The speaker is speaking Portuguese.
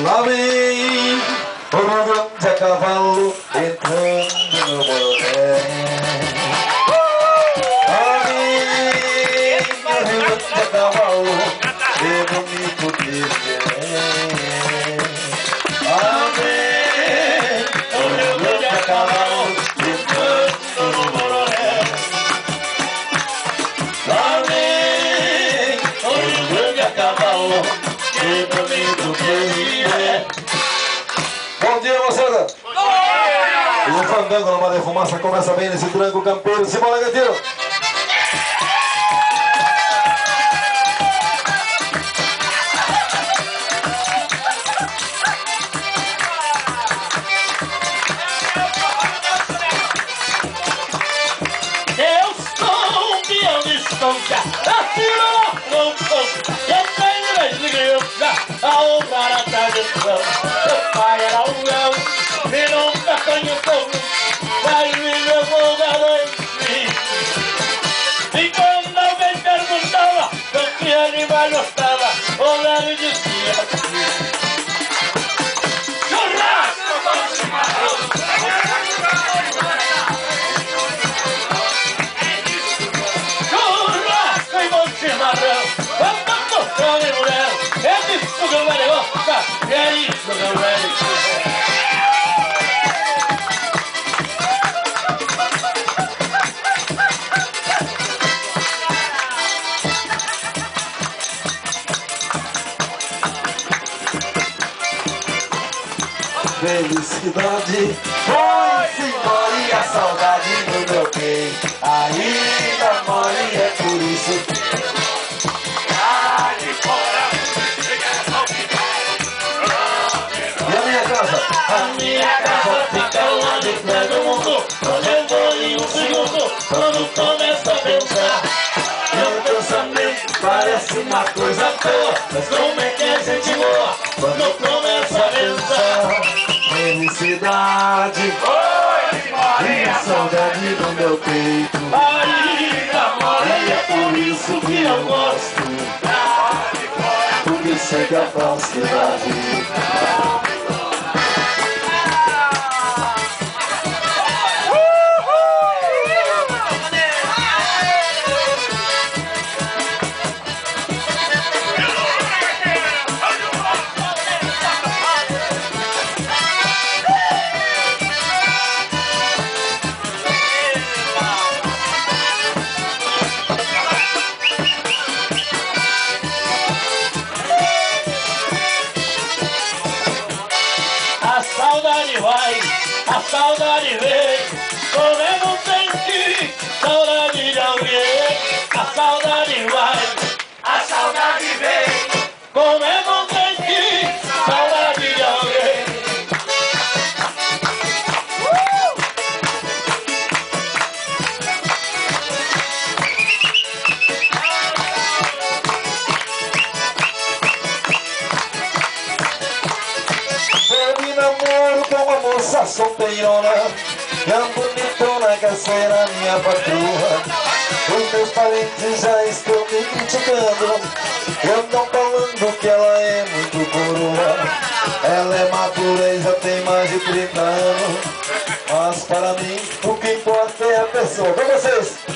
Lá vem o grande a cavalo entrando no boné. Lá vem o grande a cavalo e bonito que é. Lá vem o grande a cavalo entrando no boné. Lá vem o grande a cavalo e bonito que é. Bom dia, moçada! E o fandango numa de fumaça começa bem nesse tranco campeiro. Simbora, gatinho! Eu sou um peão de estonca, nascido no ponto, eu tenho desde criança a honrar a tradição. Meu pai era um leão e nunca sonhou fogo, mas viveu folgado em mim. E quando alguém perguntava do que animal gostava, o velho dizia assim: churrasco com chimarrão. Churrasco e bom chimarrão, vamos mostrar de mulher, é disso que o velho gosta, é isso que o velho quer. Felicidade foi-se embora e a saudade no meu peito ainda mora, e é por isso que e a minha casa? A minha casa fica lá de pé do mundo, onde eu vou em um segundo, quando começo a pensar. Meu pensamento parece uma coisa boa, Mas como é que a gente voa quando começa a pensar? felicidade e a saudade no meu peito Ainda mora e é por isso que eu gosto, porque sei que a falsidade a saudade vai, a saudade vem, como é não sentir saudade de alguém. A saudade vai, a saudade vem, como é não sentir saudade de alguém. teve namoro com uma moça solteirona, que a bonitona quer ser a minha patroa. Os meus parentes já estão me criticando, andam falando que ela é muito coroa. Ela é madura e já tem mais de 30 anos, mas para mim o que importa é a pessoa. Com vocês!